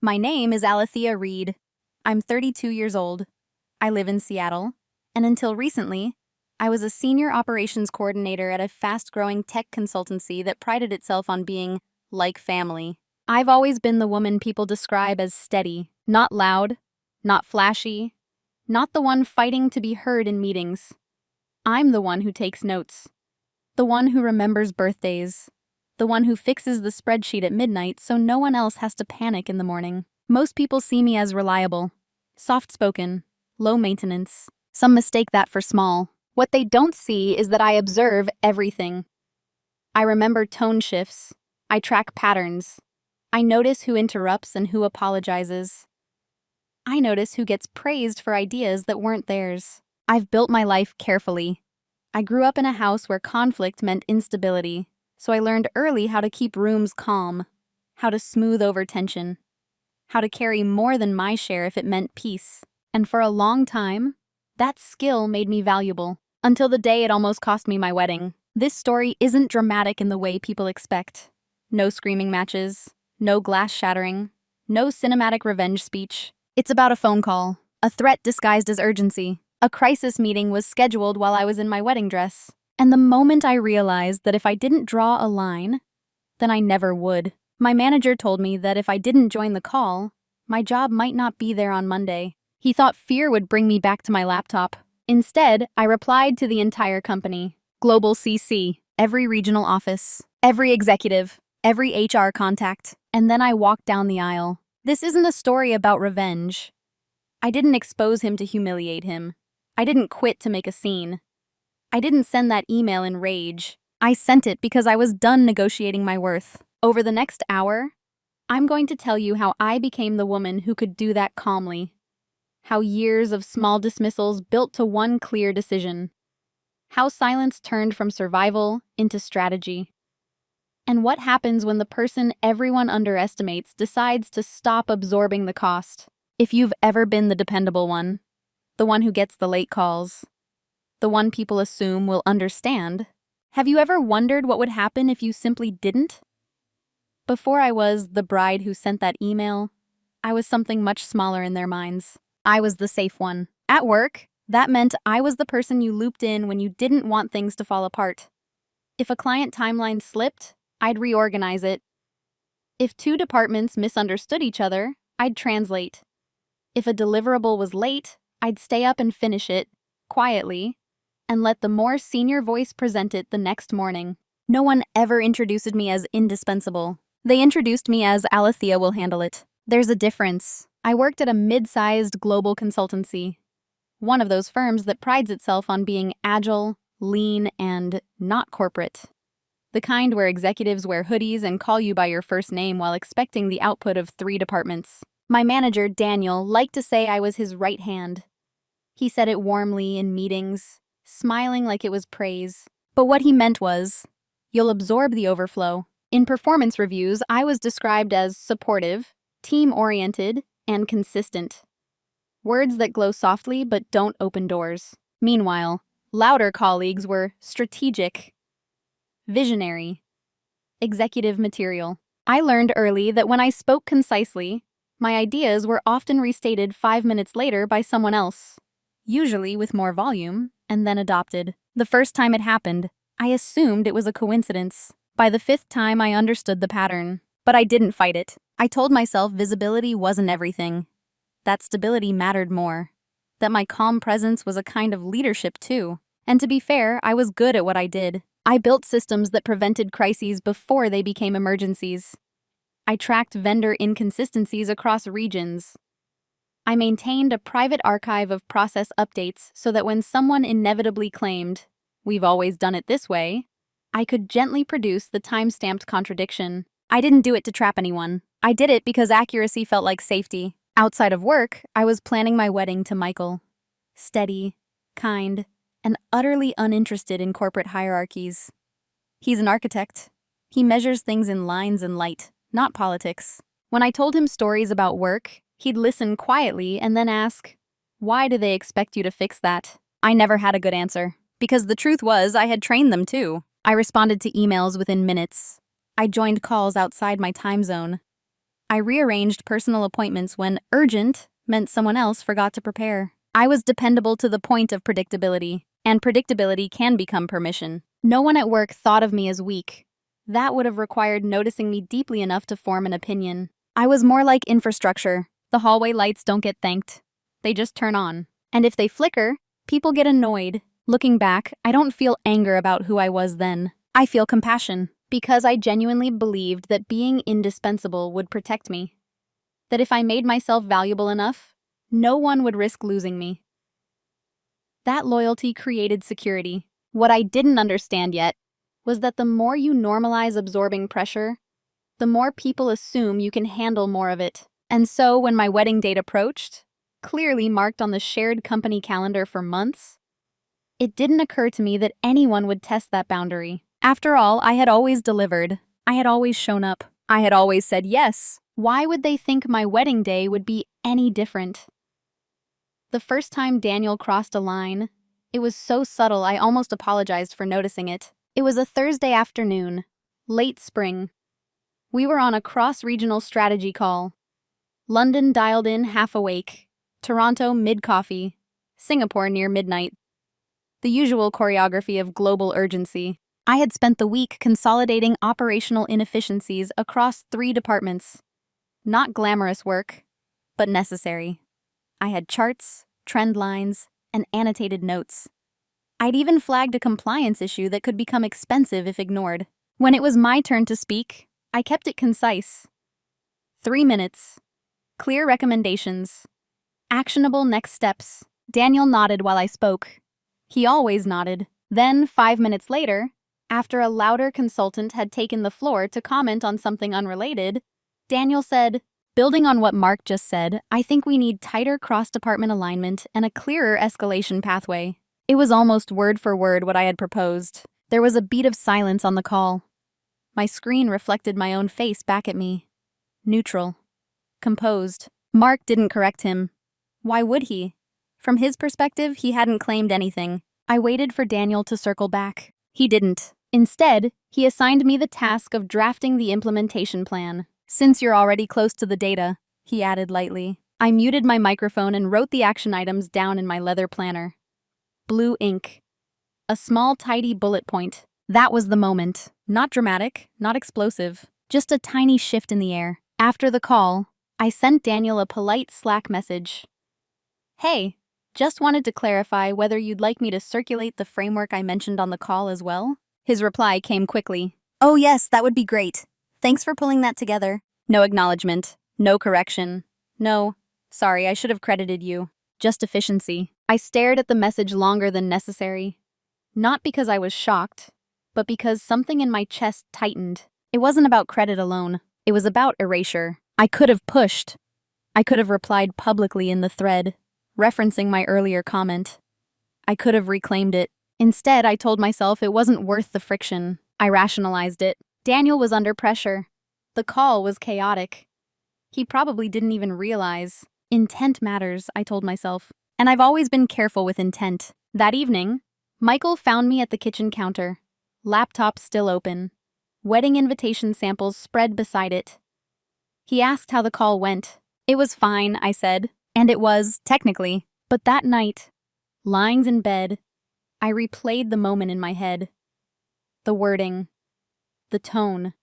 My name is Alethea Reed. I'm 32 years old. I live in Seattle, and until recently, I was a senior operations coordinator at a fast-growing tech consultancy that prided itself on being like family. I've always been the woman people describe as steady, not loud, not flashy, not the one fighting to be heard in meetings. I'm the one who takes notes, the one who remembers birthdays, the one who fixes the spreadsheet at midnight so no one else has to panic in the morning. Most people see me as reliable, soft-spoken, low maintenance. Some mistake that for small. What they don't see is that I observe everything. I remember tone shifts. I track patterns. I notice who interrupts and who apologizes. I notice who gets praised for ideas that weren't theirs. I've built my life carefully. I grew up in a house where conflict meant instability, so I learned early how to keep rooms calm, how to smooth over tension, how to carry more than my share if it meant peace. And for a long time, that skill made me valuable, until the day it almost cost me my wedding. This story isn't dramatic in the way people expect. No screaming matches, no glass shattering, no cinematic revenge speech. It's about a phone call, a threat disguised as urgency. A crisis meeting was scheduled while I was in my wedding dress. And the moment I realized that if I didn't draw a line, then I never would. My manager told me that if I didn't join the call, my job might not be there on Monday. He thought fear would bring me back to my laptop. Instead, I replied to the entire company. Global CC, every regional office, every executive, every HR contact. And then I walked down the aisle. This isn't a story about revenge. I didn't expose him to humiliate him. I didn't quit to make a scene. I didn't send that email in rage. I sent it because I was done negotiating my worth. Over the next hour, I'm going to tell you how I became the woman who could do that calmly. How years of small dismissals built to one clear decision. How silence turned from survival into strategy. And what happens when the person everyone underestimates decides to stop absorbing the cost. If you've ever been the dependable one, the one who gets the late calls, the one people assume will understand, have you ever wondered what would happen if you simply didn't? Before I was the bride who sent that email, I was something much smaller in their minds. I was the safe one. At work, that meant I was the person you looped in when you didn't want things to fall apart. If a client timeline slipped, I'd reorganize it. If two departments misunderstood each other, I'd translate. If a deliverable was late, I'd stay up and finish it, quietly, and let the more senior voice present it the next morning. No one ever introduced me as indispensable. They introduced me as Alethea will handle it. There's a difference. I worked at a mid-sized global consultancy, one of those firms that prides itself on being agile, lean, and not corporate. The kind where executives wear hoodies and call you by your first name while expecting the output of 3 departments. My manager, Daniel, liked to say I was his right hand. He said it warmly in meetings, smiling like it was praise. But what he meant was, you'll absorb the overflow. In performance reviews, I was described as supportive, team-oriented, and consistent. Words that glow softly but don't open doors. Meanwhile, louder colleagues were strategic, visionary, executive material. I learned early that when I spoke concisely, my ideas were often restated 5 minutes later by someone else, usually with more volume, and then adopted. The first time it happened, I assumed it was a coincidence. By the 5th time, I understood the pattern. But I didn't fight it. I told myself visibility wasn't everything. That stability mattered more. That my calm presence was a kind of leadership too. And to be fair, I was good at what I did. I built systems that prevented crises before they became emergencies. I tracked vendor inconsistencies across regions. I maintained a private archive of process updates so that when someone inevitably claimed, "We've always done it this way," I could gently produce the time-stamped contradiction. I didn't do it to trap anyone. I did it because accuracy felt like safety. Outside of work, I was planning my wedding to Michael. Steady, kind, and utterly uninterested in corporate hierarchies. He's an architect. He measures things in lines and light, not politics. When I told him stories about work, he'd listen quietly and then ask, "Why do they expect you to fix that?" I never had a good answer, because the truth was I had trained them too. I responded to emails within minutes. I joined calls outside my time zone. I rearranged personal appointments when urgent meant someone else forgot to prepare. I was dependable to the point of predictability, and predictability can become permission. No one at work thought of me as weak. That would have required noticing me deeply enough to form an opinion. I was more like infrastructure. The hallway lights don't get thanked. They just turn on. And if they flicker, people get annoyed. Looking back, I don't feel anger about who I was then. I feel compassion, because I genuinely believed that being indispensable would protect me. That if I made myself valuable enough, no one would risk losing me. That loyalty created security. What I didn't understand yet was that the more you normalize absorbing pressure, the more people assume you can handle more of it. And so when my wedding date approached, clearly marked on the shared company calendar for months, it didn't occur to me that anyone would test that boundary. After all, I had always delivered. I had always shown up. I had always said yes. Why would they think my wedding day would be any different? The first time Daniel crossed a line, it was so subtle I almost apologized for noticing it. It was a Thursday afternoon, late spring. We were on a cross-regional strategy call. London dialed in half awake, Toronto mid-coffee, Singapore near midnight. The usual choreography of global urgency. I had spent the week consolidating operational inefficiencies across 3 departments. Not glamorous work, but necessary. I had charts, trend lines, and annotated notes. I'd even flagged a compliance issue that could become expensive if ignored. When it was my turn to speak, I kept it concise. 3 minutes. Clear recommendations. Actionable next steps. Daniel nodded while I spoke. He always nodded. Then, 5 minutes later, after a louder consultant had taken the floor to comment on something unrelated, Daniel said, "Building on what Mark just said, I think we need tighter cross-department alignment and a clearer escalation pathway." It was almost word for word what I had proposed. There was a beat of silence on the call. My screen reflected my own face back at me. Neutral. Composed. Mark didn't correct him. Why would he? From his perspective, he hadn't claimed anything. I waited for Daniel to circle back. He didn't. Instead, he assigned me the task of drafting the implementation plan. "Since you're already close to the data," he added lightly. I muted my microphone and wrote the action items down in my leather planner. Blue ink. A small, tidy bullet point. That was the moment. Not dramatic, not explosive, just a tiny shift in the air. After the call, I sent Daniel a polite Slack message. "Hey, just wanted to clarify whether you'd like me to circulate the framework I mentioned on the call as well?" His reply came quickly. "Oh yes, that would be great. Thanks for pulling that together." No acknowledgement, no correction. No, sorry, I should have credited you. Just efficiency. I stared at the message longer than necessary. Not because I was shocked, but because something in my chest tightened. It wasn't about credit alone. It was about erasure. I could have pushed. I could have replied publicly in the thread, referencing my earlier comment. I could have reclaimed it. Instead, I told myself it wasn't worth the friction. I rationalized it. Daniel was under pressure. The call was chaotic. He probably didn't even realize. Intent matters, I told myself. And I've always been careful with intent. That evening, Michael found me at the kitchen counter. Laptop still open. Wedding invitation samples spread beside it. He asked how the call went. "It was fine," I said. And it was, technically. But that night, lying in bed, I replayed the moment in my head. The wording. The tone.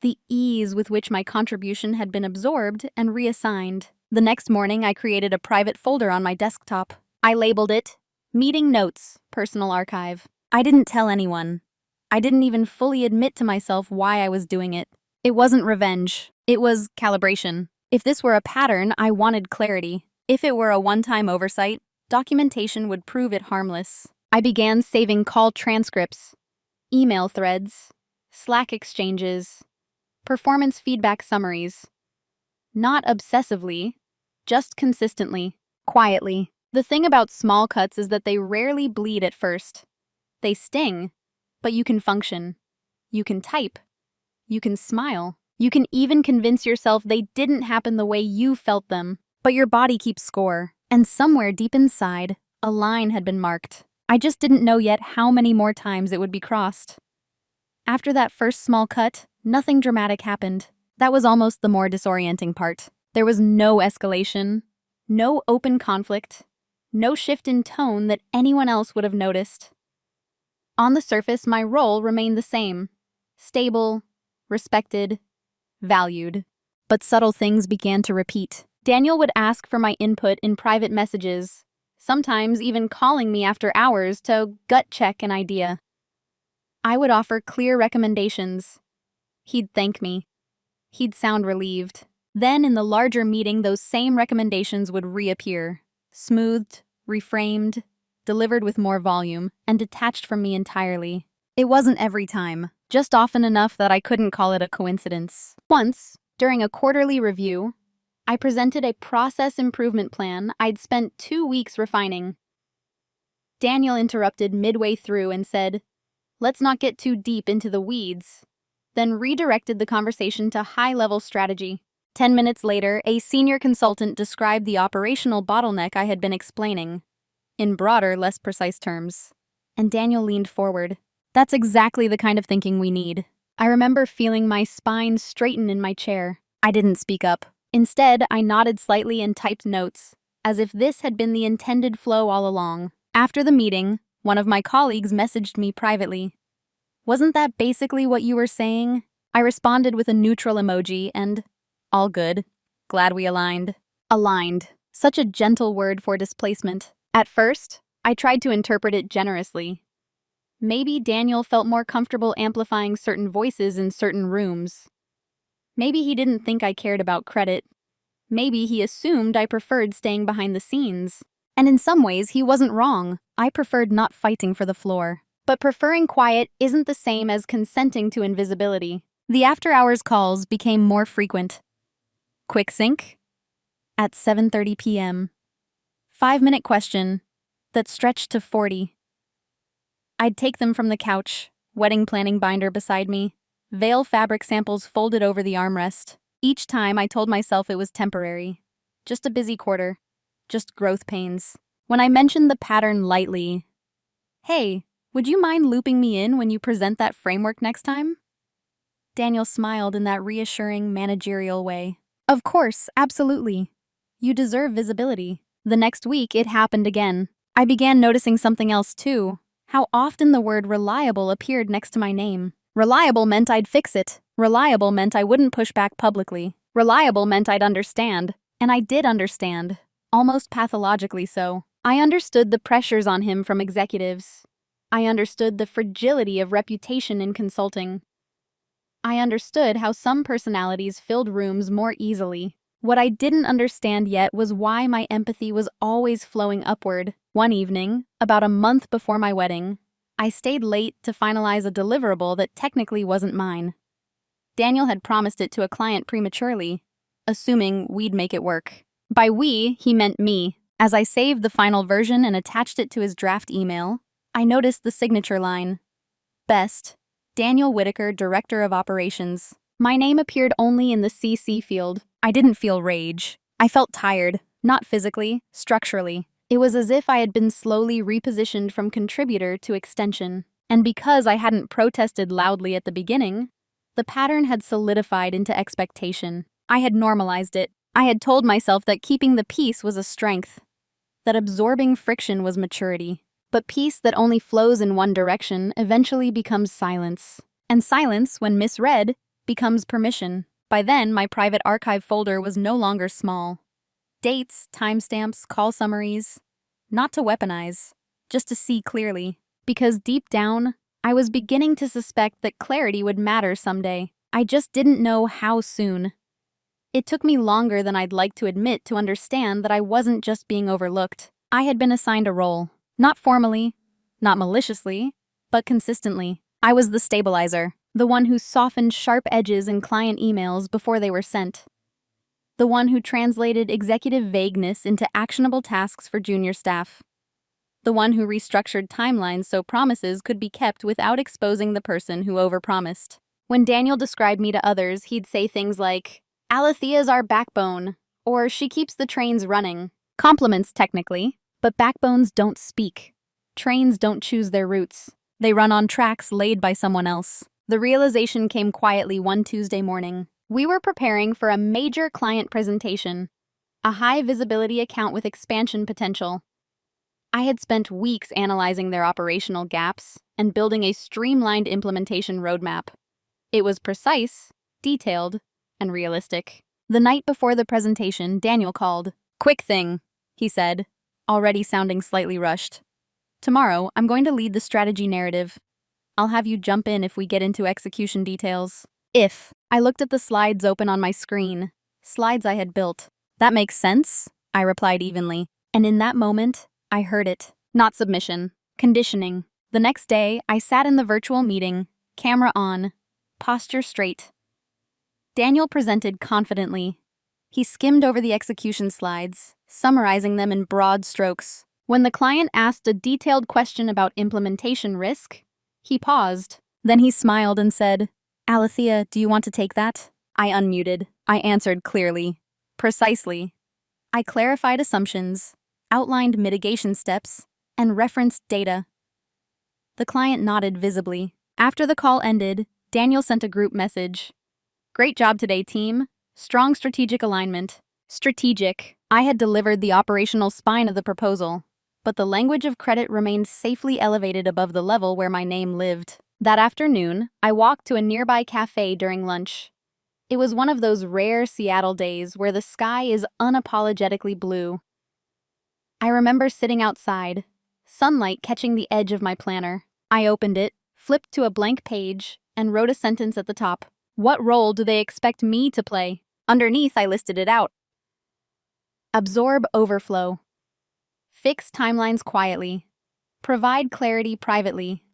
The ease with which my contribution had been absorbed and reassigned. The next morning, I created a private folder on my desktop. I labeled it, Meeting Notes, Personal Archive. I didn't tell anyone. I didn't even fully admit to myself why I was doing it. It wasn't revenge. It was calibration. If this were a pattern, I wanted clarity. If it were a one-time oversight, documentation would prove it harmless. I began saving call transcripts, email threads, Slack exchanges, performance feedback summaries. Not obsessively, just consistently, quietly. The thing about small cuts is that they rarely bleed at first. They sting, but you can function. You can type. You can smile. You can even convince yourself they didn't happen the way you felt them. But your body keeps score, and somewhere deep inside, a line had been marked. I just didn't know yet how many more times it would be crossed. After that first small cut, nothing dramatic happened. That was almost the more disorienting part. There was no escalation, no open conflict, no shift in tone that anyone else would have noticed. On the surface, my role remained the same: stable, respected, valued. But subtle things began to repeat. Daniel would ask for my input in private messages, sometimes even calling me after hours to gut check an idea. I would offer clear recommendations. He'd thank me. He'd sound relieved. Then in the larger meeting, those same recommendations would reappear, smoothed, reframed, delivered with more volume, and detached from me entirely. It wasn't every time, just often enough that I couldn't call it a coincidence. Once, during a quarterly review, I presented a process improvement plan I'd spent 2 weeks refining. Daniel interrupted midway through and said, "Let's not get too deep into the weeds," then redirected the conversation to high-level strategy. 10 minutes later, a senior consultant described the operational bottleneck I had been explaining, in broader, less precise terms. And Daniel leaned forward. "That's exactly the kind of thinking we need." I remember feeling my spine straighten in my chair. I didn't speak up. Instead, I nodded slightly and typed notes, as if this had been the intended flow all along. After the meeting, one of my colleagues messaged me privately. "Wasn't that basically what you were saying?" I responded with a neutral emoji and, "All good. Glad we aligned." Aligned. Such a gentle word for displacement. At first, I tried to interpret it generously. Maybe Daniel felt more comfortable amplifying certain voices in certain rooms. Maybe he didn't think I cared about credit. Maybe he assumed I preferred staying behind the scenes. And in some ways, he wasn't wrong. I preferred not fighting for the floor. But preferring quiet isn't the same as consenting to invisibility. The after-hours calls became more frequent. Quick sync? At 7:30 p.m. 5-minute question that stretched to 40. I'd take them from the couch, wedding planning binder beside me, veil fabric samples folded over the armrest. Each time I told myself it was temporary. Just a busy quarter. Just growth pains. When I mentioned the pattern lightly, "Hey, would you mind looping me in when you present that framework next time?" Daniel smiled in that reassuring, managerial way. "Of course, absolutely. You deserve visibility." The next week, it happened again. I began noticing something else too. How often the word reliable appeared next to my name. Reliable meant I'd fix it. Reliable meant I wouldn't push back publicly. Reliable meant I'd understand. And I did understand. Almost pathologically so. I understood the pressures on him from executives. I understood the fragility of reputation in consulting. I understood how some personalities filled rooms more easily. What I didn't understand yet was why my empathy was always flowing upward. One evening, about a month before my wedding, I stayed late to finalize a deliverable that technically wasn't mine. Daniel had promised it to a client prematurely, assuming we'd make it work. By we, he meant me. As I saved the final version and attached it to his draft email, I noticed the signature line. Best, Daniel Whitaker, Director of Operations. My name appeared only in the CC field. I didn't feel rage. I felt tired, not physically, structurally. It was as if I had been slowly repositioned from contributor to extension. And because I hadn't protested loudly at the beginning, the pattern had solidified into expectation. I had normalized it. I had told myself that keeping the peace was a strength, that absorbing friction was maturity. But peace that only flows in one direction eventually becomes silence. And silence, when misread, becomes permission. By then, my private archive folder was no longer small. Dates, timestamps, call summaries. Not to weaponize, just to see clearly. Because deep down, I was beginning to suspect that clarity would matter someday. I just didn't know how soon. It took me longer than I'd like to admit to understand that I wasn't just being overlooked. I had been assigned a role. Not formally, not maliciously, but consistently. I was the stabilizer, the one who softened sharp edges in client emails before they were sent. The one who translated executive vagueness into actionable tasks for junior staff. The one who restructured timelines so promises could be kept without exposing the person who overpromised. When Daniel described me to others, he'd say things like, "Alethea's our backbone," or "She keeps the trains running." Compliments, technically, but backbones don't speak. Trains don't choose their routes. They run on tracks laid by someone else. The realization came quietly one Tuesday morning. We were preparing for a major client presentation, a high-visibility account with expansion potential. I had spent weeks analyzing their operational gaps and building a streamlined implementation roadmap. It was precise, detailed, and realistic. The night before the presentation, Daniel called. "Quick thing," he said, already sounding slightly rushed. "Tomorrow, I'm going to lead the strategy narrative. I'll have you jump in if we get into execution details." I looked at the slides open on my screen, slides I had built. "That makes sense," I replied evenly. And in that moment, I heard it. Not submission, conditioning. The next day, I sat in the virtual meeting, camera on, posture straight. Daniel presented confidently. He skimmed over the execution slides, summarizing them in broad strokes. When the client asked a detailed question about implementation risk, he paused. Then he smiled and said, "Alethea, do you want to take that?" I unmuted. I answered clearly, precisely. I clarified assumptions, outlined mitigation steps, and referenced data. The client nodded visibly. After the call ended, Daniel sent a group message. "Great job today, team. Strong strategic alignment." Strategic. I had delivered the operational spine of the proposal, but the language of credit remained safely elevated above the level where my name lived. That afternoon, I walked to a nearby cafe during lunch. It was one of those rare Seattle days where the sky is unapologetically blue. I remember sitting outside, sunlight catching the edge of my planner. I opened it, flipped to a blank page, and wrote a sentence at the top. What role do they expect me to play? Underneath, I listed it out. Absorb overflow. Fix timelines quietly. Provide clarity privately.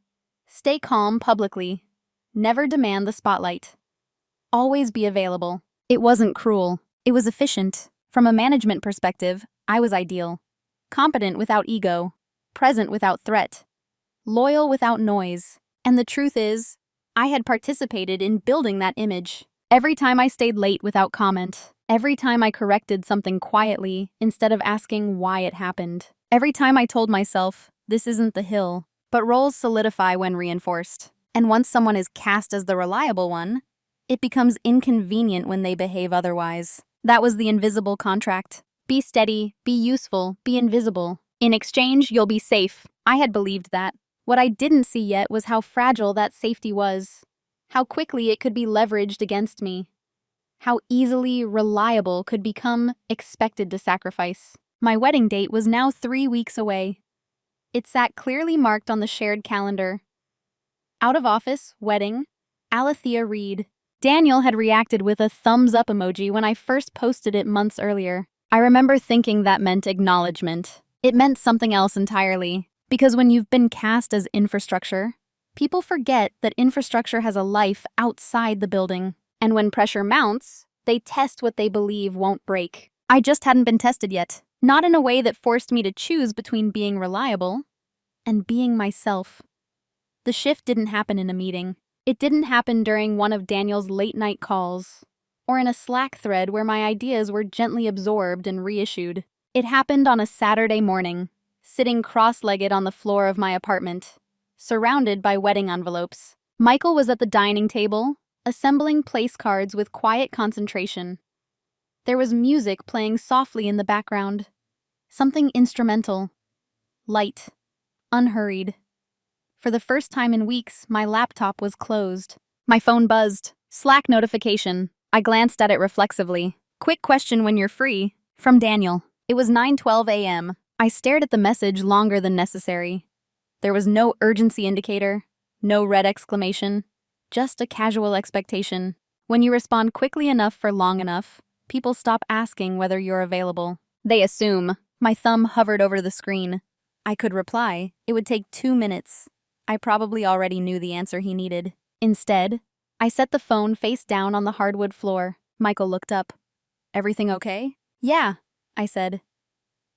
Stay calm publicly. Never demand the spotlight. Always be available. It wasn't cruel. It was efficient. From a management perspective, I was ideal. Competent without ego. Present without threat. Loyal without noise. And the truth is, I had participated in building that image. Every time I stayed late without comment. Every time I corrected something quietly instead of asking why it happened. Every time I told myself, this isn't the hill. But roles solidify when reinforced. And once someone is cast as the reliable one, it becomes inconvenient when they behave otherwise. That was the invisible contract. Be steady, be useful, be invisible. In exchange, you'll be safe. I had believed that. What I didn't see yet was how fragile that safety was. How quickly it could be leveraged against me. How easily reliable could become expected to sacrifice. My wedding date was now 3 weeks away. It sat clearly marked on the shared calendar. Out of office, wedding, Alethea Reed. Daniel had reacted with a thumbs up emoji when I first posted it months earlier. I remember thinking that meant acknowledgement. It meant something else entirely. Because when you've been cast as infrastructure, people forget that infrastructure has a life outside the building. And when pressure mounts, they test what they believe won't break. I just hadn't been tested yet. Not in a way that forced me to choose between being reliable and being myself. The shift didn't happen in a meeting. It didn't happen during one of Daniel's late-night calls, or in a Slack thread where my ideas were gently absorbed and reissued. It happened on a Saturday morning, sitting cross-legged on the floor of my apartment, surrounded by wedding envelopes. Michael was at the dining table, assembling place cards with quiet concentration. There was music playing softly in the background. Something instrumental. Light. Unhurried. For the first time in weeks, my laptop was closed. My phone buzzed. Slack notification. I glanced at it reflexively. "Quick question when you're free." From Daniel. It was 9:12 a.m. I stared at the message longer than necessary. There was no urgency indicator, no red exclamation, just a casual expectation. When you respond quickly enough for long enough, people stop asking whether you're available. They assume. My thumb hovered over the screen. I could reply. It would take 2 minutes. I probably already knew the answer he needed. Instead, I set the phone face down on the hardwood floor. Michael looked up. "Everything okay?" "Yeah," I said.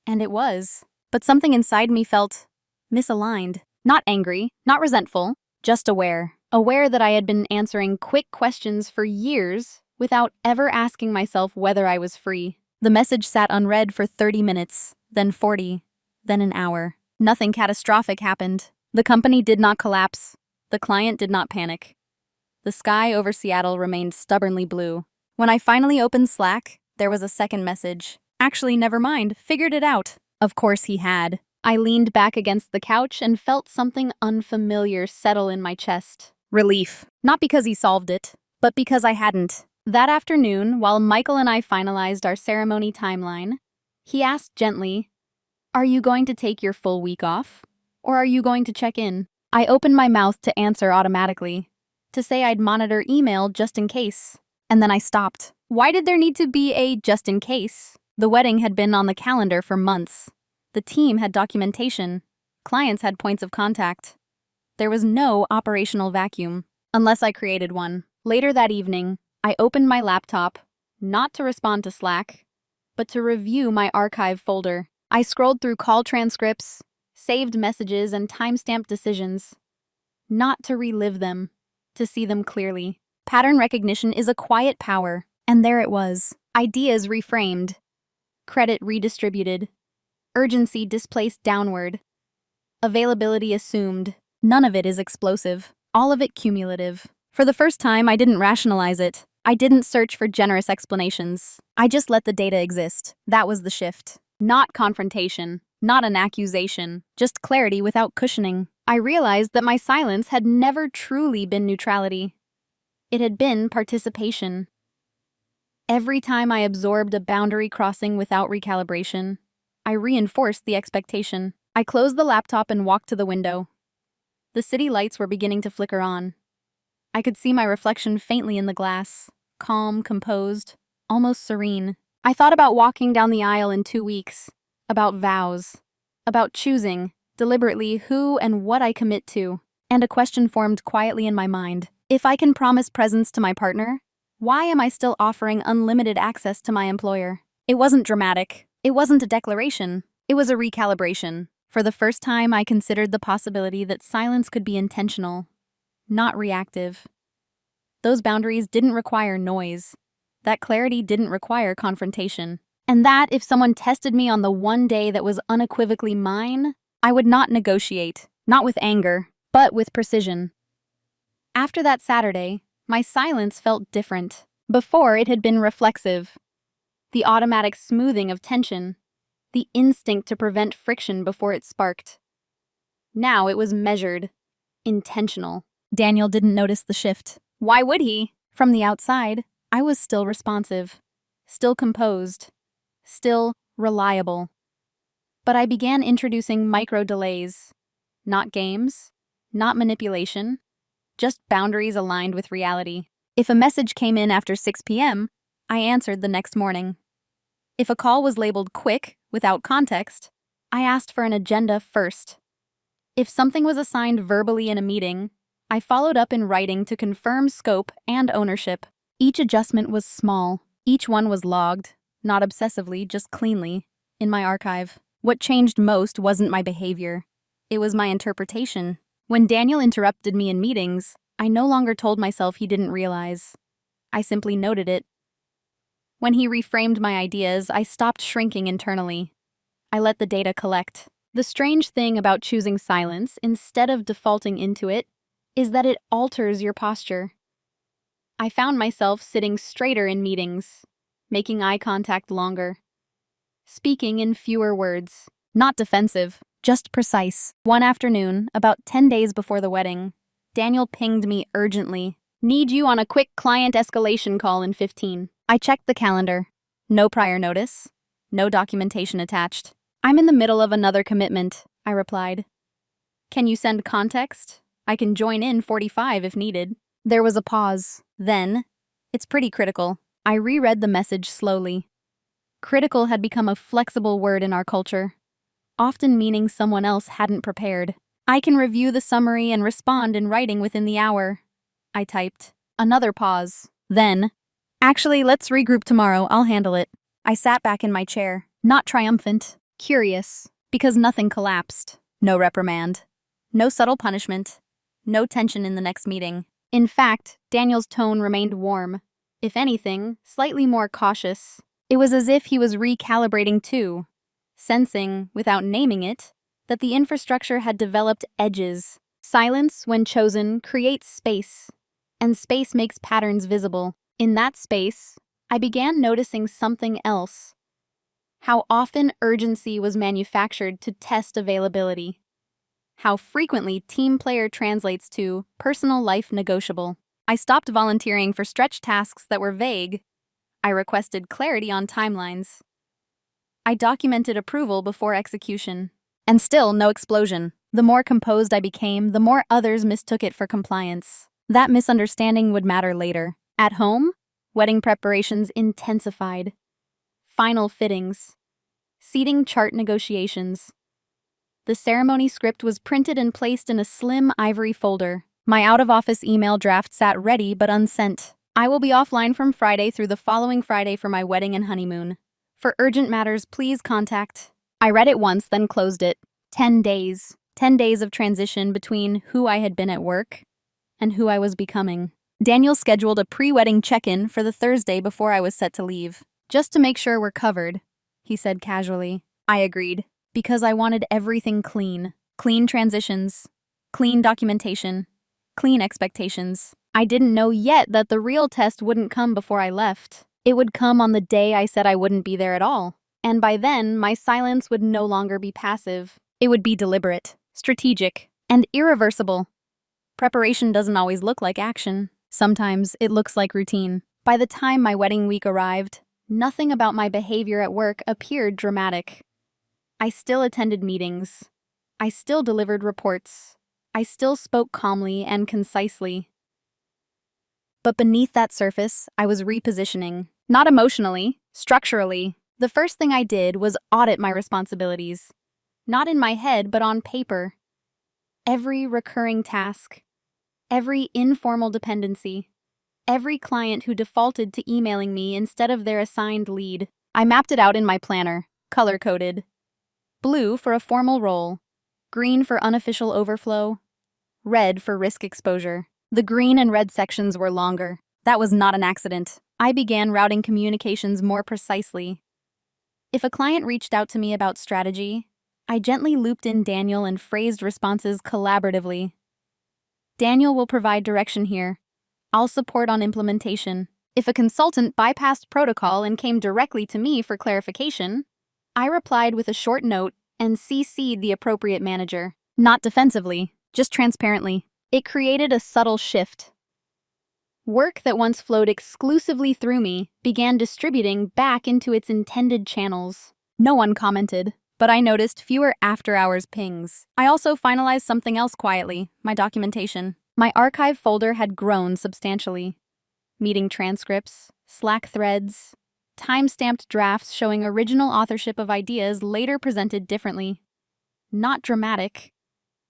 And it was. But something inside me felt misaligned. Not angry, not resentful, just aware. Aware that I had been answering quick questions for years without ever asking myself whether I was free. The message sat unread for 30 minutes, then 40, then an hour. Nothing catastrophic happened. The company did not collapse. The client did not panic. The sky over Seattle remained stubbornly blue. When I finally opened Slack, there was a second message. Actually, never mind, figured it out. Of course he had. I leaned back against the couch and felt something unfamiliar settle in my chest. Relief. Not because he solved it, but because I hadn't. That afternoon, while Michael and I finalized our ceremony timeline, he asked gently, "Are you going to take your full week off? Or are you going to check in?" I opened my mouth to answer automatically, to say I'd monitor email just in case. And then I stopped. Why did there need to be a just in case? The wedding had been on the calendar for months. The team had documentation. Clients had points of contact. There was no operational vacuum, unless I created one. Later that evening, I opened my laptop, not to respond to Slack, but to review my archive folder. I scrolled through call transcripts, saved messages, and timestamped decisions. Not to relive them, to see them clearly. Pattern recognition is a quiet power, and there it was. Ideas reframed. Credit redistributed. Urgency displaced downward. Availability assumed. None of it is explosive. All of it cumulative. For the first time, I didn't rationalize it. I didn't search for generous explanations. I just let the data exist. That was the shift. Not confrontation. Not an accusation. Just clarity without cushioning. I realized that my silence had never truly been neutrality. It had been participation. Every time I absorbed a boundary crossing without recalibration, I reinforced the expectation. I closed the laptop and walked to the window. The city lights were beginning to flicker on. I could see my reflection faintly in the glass, calm, composed, almost serene. I thought about walking down the aisle in 2 weeks, about vows, about choosing, deliberately, who and what I commit to. And a question formed quietly in my mind. If I can promise presence to my partner, why am I still offering unlimited access to my employer? It wasn't dramatic. It wasn't a declaration. It was a recalibration. For the first time, I considered the possibility that silence could be intentional, not reactive. Those boundaries didn't require noise. That clarity didn't require confrontation. And that, if someone tested me on the one day that was unequivocally mine, I would not negotiate, not with anger, but with precision. After that Saturday, my silence felt different. Before, it had been reflexive. The automatic smoothing of tension, the instinct to prevent friction before it sparked. Now it was measured, intentional. Daniel didn't notice the shift. Why would he? From the outside, I was still responsive, still composed, still reliable. But I began introducing micro-delays. Not games, not manipulation, just boundaries aligned with reality. If a message came in after 6 p.m., I answered the next morning. If a call was labeled quick, without context, I asked for an agenda first. If something was assigned verbally in a meeting, I followed up in writing to confirm scope and ownership. Each adjustment was small. Each one was logged, not obsessively, just cleanly, in my archive. What changed most wasn't my behavior. It was my interpretation. When Daniel interrupted me in meetings, I no longer told myself he didn't realize. I simply noted it. When he reframed my ideas, I stopped shrinking internally. I let the data collect. The strange thing about choosing silence instead of defaulting into it is that it alters your posture. I found myself sitting straighter in meetings, making eye contact longer, speaking in fewer words, not defensive, just precise. One afternoon, about 10 days before the wedding, Daniel pinged me urgently. Need you on a quick client escalation call in 15. I checked the calendar. No prior notice. No documentation attached. I'm in the middle of another commitment, I replied. Can you send context? I can join in 45 if needed. There was a pause. Then, it's pretty critical. I reread the message slowly. Critical had become a flexible word in our culture, often meaning someone else hadn't prepared. I can review the summary and respond in writing within the hour, I typed. Another pause. Then, actually, let's regroup tomorrow. I'll handle it. I sat back in my chair, not triumphant, curious, because nothing collapsed. No reprimand. No subtle punishment. No tension in the next meeting. In fact, Daniel's tone remained warm. If anything, slightly more cautious. It was as if he was recalibrating too, sensing, without naming it, that the infrastructure had developed edges. Silence, when chosen, creates space, and space makes patterns visible. In that space, I began noticing something else: how often urgency was manufactured to test availability, how frequently team player translates to personal life negotiable. I stopped volunteering for stretch tasks that were vague. I requested clarity on timelines. I documented approval before execution. And still, no explosion. The more composed I became, the more others mistook it for compliance. That misunderstanding would matter later. At home, wedding preparations intensified. Final fittings. Seating chart negotiations. The ceremony script was printed and placed in a slim ivory folder. My out-of-office email draft sat ready but unsent. I will be offline from Friday through the following Friday for my wedding and honeymoon. For urgent matters, please contact. I read it once, then closed it. 10 days. 10 days of transition between who I had been at work and who I was becoming. Daniel scheduled a pre-wedding check-in for the Thursday before I was set to leave. Just to make sure we're covered, he said casually. I agreed, because I wanted everything clean. Clean transitions, clean documentation, clean expectations. I didn't know yet that the real test wouldn't come before I left. It would come on the day I said I wouldn't be there at all. And by then, my silence would no longer be passive. It would be deliberate, strategic, and irreversible. Preparation doesn't always look like action. Sometimes it looks like routine. By the time my wedding week arrived, nothing about my behavior at work appeared dramatic. I still attended meetings. I still delivered reports. I still spoke calmly and concisely. But beneath that surface, I was repositioning. Not emotionally, structurally. The first thing I did was audit my responsibilities. Not in my head, but on paper. Every recurring task. Every informal dependency. Every client who defaulted to emailing me instead of their assigned lead. I mapped it out in my planner, color-coded. Blue for a formal role. Green for unofficial overflow. Red for risk exposure. The green and red sections were longer. That was not an accident. I began routing communications more precisely. If a client reached out to me about strategy, I gently looped in Daniel and phrased responses collaboratively. Daniel will provide direction here. I'll support on implementation. If a consultant bypassed protocol and came directly to me for clarification, I replied with a short note and CC'd the appropriate manager. Not defensively, just transparently. It created a subtle shift. Work that once flowed exclusively through me began distributing back into its intended channels. No one commented, but I noticed fewer after-hours pings. I also finalized something else quietly, my documentation. My archive folder had grown substantially. Meeting transcripts, Slack threads, time-stamped drafts showing original authorship of ideas later presented differently. Not dramatic,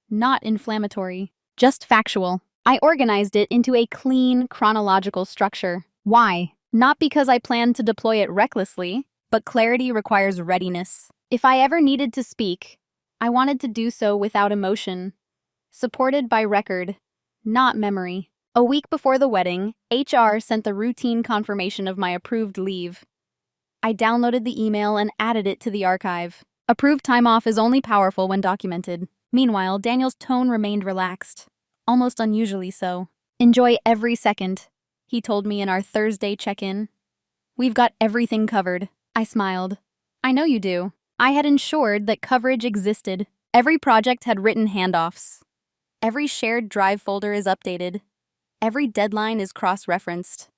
not inflammatory, just factual. I organized it into a clean, chronological structure. Why? Not because I planned to deploy it recklessly, but clarity requires readiness. If I ever needed to speak, I wanted to do so without emotion, supported by record, not memory. A week before the wedding, HR sent the routine confirmation of my approved leave. I downloaded the email and added it to the archive. Approved time off is only powerful when documented. Meanwhile, Daniel's tone remained relaxed, almost unusually so. Enjoy every second, he told me in our Thursday check-in. We've got everything covered. I smiled. I know you do. I had ensured that coverage existed. Every project had written handoffs. Every shared drive folder is updated. Every deadline is cross-referenced.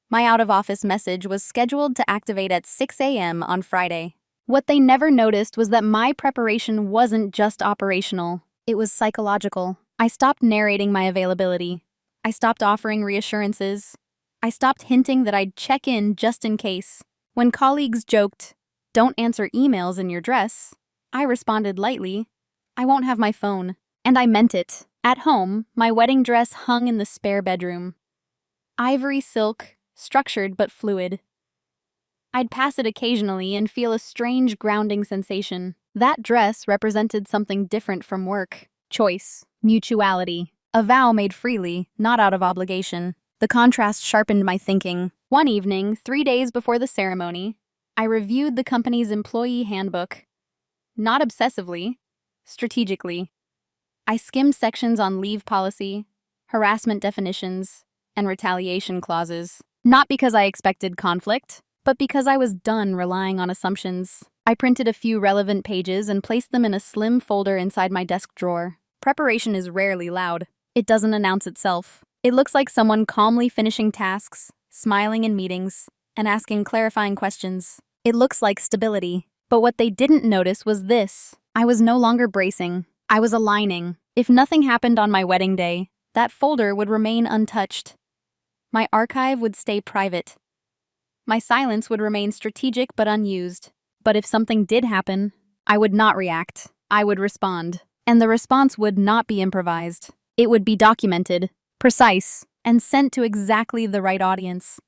My out-of-office message was scheduled to activate at 6 a.m. on Friday. What they never noticed was that my preparation wasn't just operational. It was psychological. I stopped narrating my availability. I stopped offering reassurances. I stopped hinting that I'd check in just in case. When colleagues joked, "Don't answer emails in your dress," I responded lightly, "I won't have my phone." And I meant it. At home, my wedding dress hung in the spare bedroom. Ivory silk, structured but fluid. I'd pass it occasionally and feel a strange grounding sensation. That dress represented something different from work. Choice, mutuality, a vow made freely, not out of obligation. The contrast sharpened my thinking. One evening, 3 days before the ceremony, I reviewed the company's employee handbook. Not obsessively, strategically. I skimmed sections on leave policy, harassment definitions, and retaliation clauses. Not because I expected conflict, but because I was done relying on assumptions. I printed a few relevant pages and placed them in a slim folder inside my desk drawer. Preparation is rarely loud. It doesn't announce itself. It looks like someone calmly finishing tasks, smiling in meetings, and asking clarifying questions. It looks like stability. But what they didn't notice was this. I was no longer bracing. I was aligning. If nothing happened on my wedding day, that folder would remain untouched. My archive would stay private. My silence would remain strategic but unused. But if something did happen, I would not react. I would respond. And the response would not be improvised. It would be documented, precise, and sent to exactly the right audience.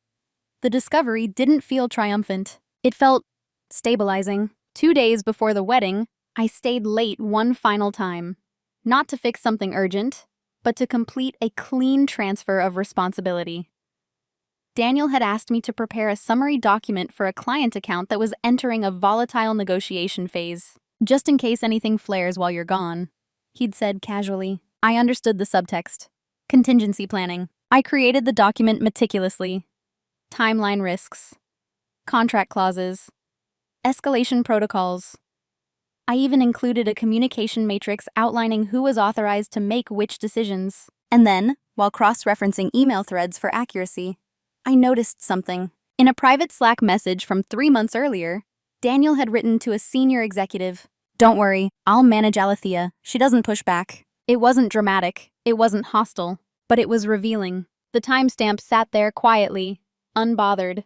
The discovery didn't feel triumphant. It felt stabilizing. 2 days before the wedding, I stayed late one final time. Not to fix something urgent, but to complete a clean transfer of responsibility. Daniel had asked me to prepare a summary document for a client account that was entering a volatile negotiation phase, just in case anything flares while you're gone. He'd said casually. I understood the subtext. Contingency planning. I created the document meticulously. Timeline risks. Contract clauses. Escalation protocols. I even included a communication matrix outlining who was authorized to make which decisions. And then, while cross-referencing email threads for accuracy, I noticed something. In a private Slack message from 3 months earlier, Daniel had written to a senior executive, "Don't worry, I'll manage Alethea. She doesn't push back." It wasn't dramatic, it wasn't hostile, but it was revealing. The timestamp sat there quietly, unbothered.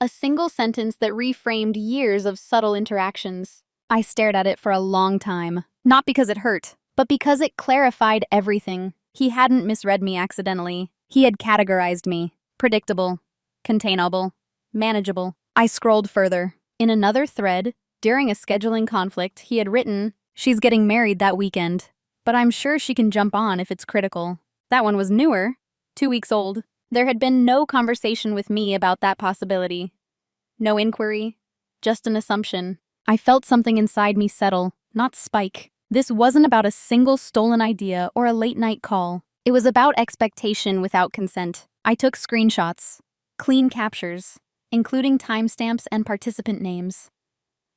A single sentence that reframed years of subtle interactions. I stared at it for a long time, not because it hurt, but because it clarified everything. He hadn't misread me accidentally. He had categorized me. Predictable, containable, manageable. I scrolled further. In another thread, during a scheduling conflict, he had written, "She's getting married that weekend, but I'm sure she can jump on if it's critical." That one was newer, 2 weeks old. There had been no conversation with me about that possibility. No inquiry, just an assumption. I felt something inside me settle, not spike. This wasn't about a single stolen idea or a late-night call. It was about expectation without consent. I took screenshots, clean captures, including timestamps and participant names.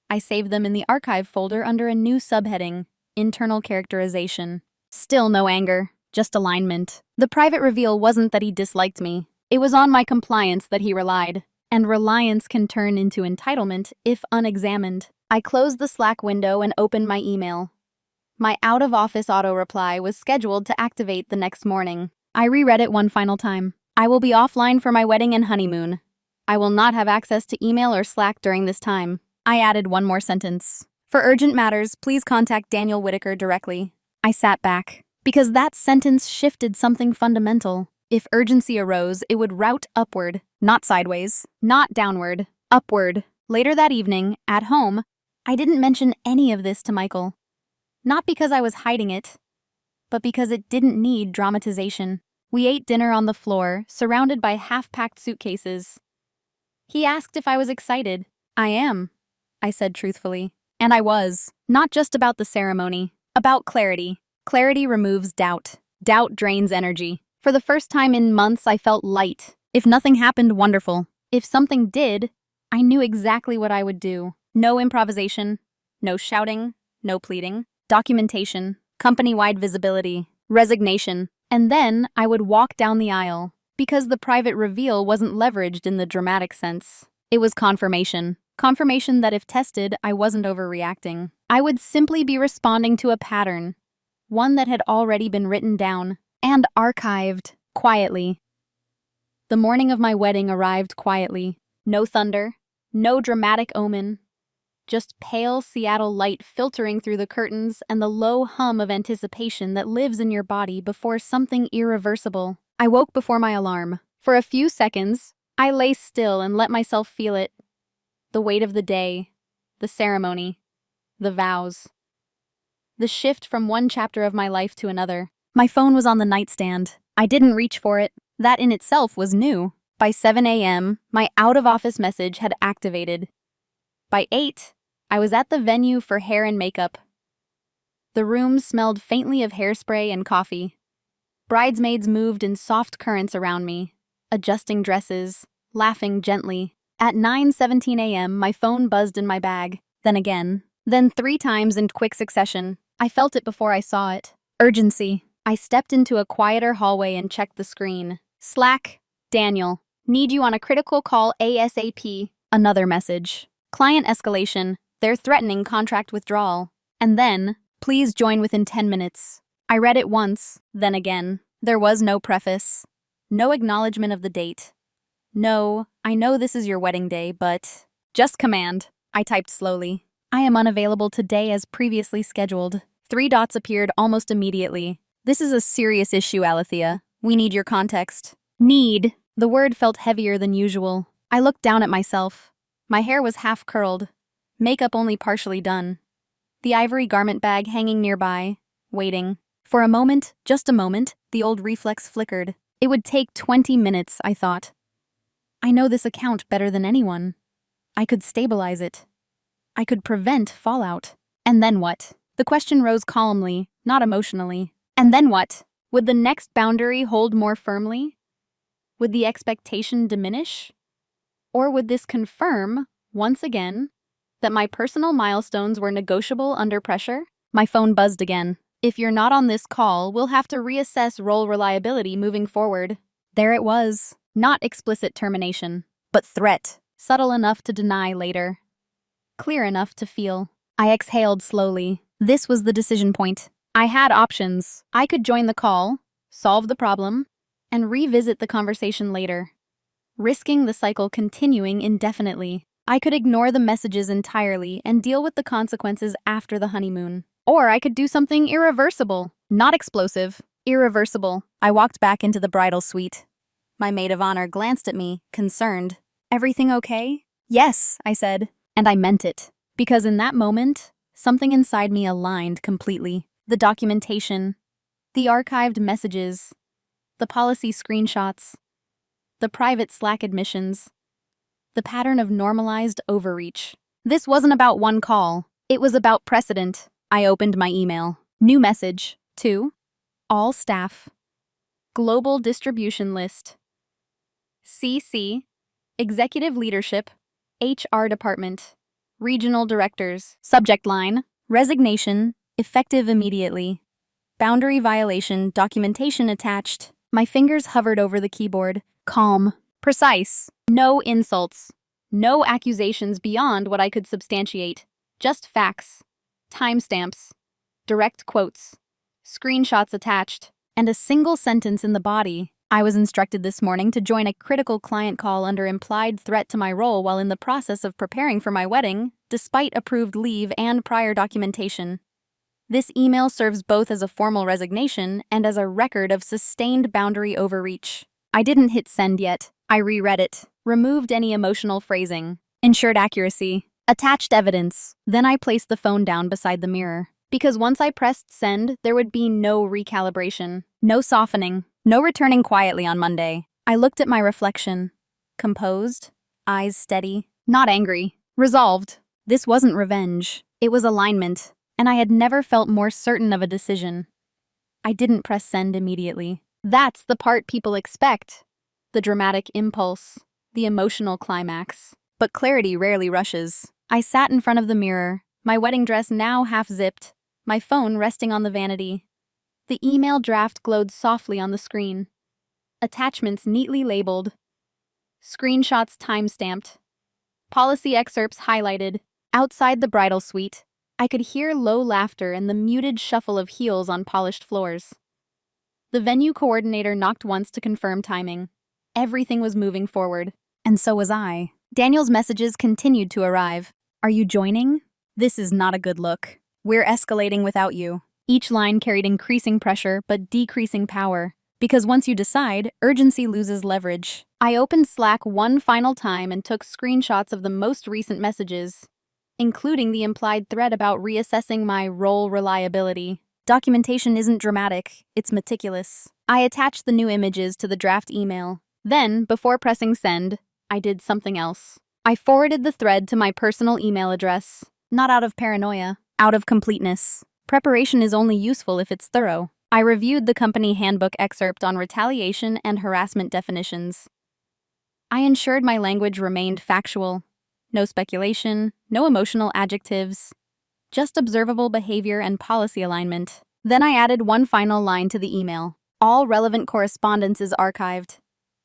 I saved them in the archive folder under a new subheading, Internal Characterization. Still no anger, just alignment. The private reveal wasn't that he disliked me. It was on my compliance that he relied. And reliance can turn into entitlement if unexamined. I closed the Slack window and opened my email. My out-of-office auto-reply was scheduled to activate the next morning. I reread it one final time. I will be offline for my wedding and honeymoon. I will not have access to email or Slack during this time. I added one more sentence. For urgent matters, please contact Daniel Whitaker directly. I sat back, because that sentence shifted something fundamental. If urgency arose, it would route upward, not sideways, not downward, upward. Later that evening, at home, I didn't mention any of this to Michael. Not because I was hiding it, but because it didn't need dramatization. We ate dinner on the floor, surrounded by half-packed suitcases. He asked if I was excited. I am, I said truthfully. And I was. Not just about the ceremony, about clarity. Clarity removes doubt. Doubt drains energy. For the first time in months, I felt light. If nothing happened, wonderful. If something did, I knew exactly what I would do. No improvisation, no shouting, no pleading. Documentation, company-wide visibility, resignation. And then I would walk down the aisle, because the private reveal wasn't leveraged in the dramatic sense. It was confirmation. Confirmation that if tested, I wasn't overreacting. I would simply be responding to a pattern, one that had already been written down and archived quietly. The morning of my wedding arrived quietly. No thunder, no dramatic omen. Just pale Seattle light filtering through the curtains and the low hum of anticipation that lives in your body before something irreversible. I woke before my alarm. For a few seconds, I lay still and let myself feel it. The weight of the day, the ceremony, the vows. The shift from one chapter of my life to another. My phone was on the nightstand. I didn't reach for it. That in itself was new. By 7 a.m., my out-of-office message had activated. By 8, I was at the venue for hair and makeup. The room smelled faintly of hairspray and coffee. Bridesmaids moved in soft currents around me, adjusting dresses, laughing gently. At 9:17 a.m., my phone buzzed in my bag. Then again. Then 3 times in quick succession. I felt it before I saw it. Urgency. I stepped into a quieter hallway and checked the screen. Slack. Daniel. Need you on a critical call ASAP. Another message. Client escalation. They're threatening contract withdrawal. And then, please join within 10 minutes. I read it once, then again. There was no preface. No acknowledgement of the date. No, I know this is your wedding day, but... Just command. I typed slowly. I am unavailable today as previously scheduled. 3 dots appeared almost immediately. This is a serious issue, Alethea. We need your context. Need. The word felt heavier than usual. I looked down at myself. My hair was half curled. Makeup only partially done. The ivory garment bag hanging nearby, waiting. For a moment, just a moment, the old reflex flickered. It would take 20 minutes, I thought. I know this account better than anyone. I could stabilize it. I could prevent fallout. And then what? The question rose calmly, not emotionally. And then what? Would the next boundary hold more firmly? Would the expectation diminish? Or would this confirm, once again, that my personal milestones were negotiable under pressure? My phone buzzed again. If you're not on this call, we'll have to reassess role reliability moving forward. There it was. Not explicit termination, but threat. Subtle enough to deny later. Clear enough to feel. I exhaled slowly. This was the decision point. I had options. I could join the call, solve the problem, and revisit the conversation later, risking the cycle continuing indefinitely. I could ignore the messages entirely and deal with the consequences after the honeymoon. Or I could do something irreversible. Not explosive. Irreversible. I walked back into the bridal suite. My maid of honor glanced at me, concerned. Everything okay? Yes, I said. And I meant it. Because in that moment, something inside me aligned completely. The documentation, the archived messages, the policy screenshots, the private Slack admissions, the pattern of normalized overreach. This wasn't about one call. It was about precedent. I opened my email. New message. 2. All staff. Global distribution list. CC. Executive leadership. HR department. Regional directors. Subject line. Resignation. Effective immediately. Boundary violation. Documentation attached. My fingers hovered over the keyboard. Calm. Precise. No insults. No accusations beyond what I could substantiate. Just facts. Timestamps. Direct quotes. Screenshots attached. And a single sentence in the body. I was instructed this morning to join a critical client call under implied threat to my role while in the process of preparing for my wedding, despite approved leave and prior documentation. This email serves both as a formal resignation and as a record of sustained boundary overreach. I didn't hit send yet. I reread it, removed any emotional phrasing, ensured accuracy, attached evidence. Then I placed the phone down beside the mirror. Because once I pressed send, there would be no recalibration, no softening, no returning quietly on Monday. I looked at my reflection. Composed, eyes steady, not angry, resolved. This wasn't revenge. It was alignment. And I had never felt more certain of a decision. I didn't press send immediately. That's the part people expect. The dramatic impulse, the emotional climax. But clarity rarely rushes. I sat in front of the mirror, my wedding dress now half-zipped, my phone resting on the vanity. The email draft glowed softly on the screen. Attachments neatly labeled. Screenshots time-stamped. Policy excerpts highlighted. Outside the bridal suite, I could hear low laughter and the muted shuffle of heels on polished floors. The venue coordinator knocked once to confirm timing. Everything was moving forward, and so was I. Daniel's messages continued to arrive. Are you joining? This is not a good look. We're escalating without you. Each line carried increasing pressure but decreasing power, because once you decide, urgency loses leverage. I opened Slack one final time and took screenshots of the most recent messages, including the implied threat about reassessing my role reliability. Documentation isn't dramatic, it's meticulous. I attached the new images to the draft email. Then, before pressing send, I did something else. I forwarded the thread to my personal email address. Not out of paranoia, out of completeness. Preparation is only useful if it's thorough. I reviewed the company handbook excerpt on retaliation and harassment definitions. I ensured my language remained factual. No speculation, no emotional adjectives, just observable behavior and policy alignment. Then I added one final line to the email. All relevant correspondence is archived.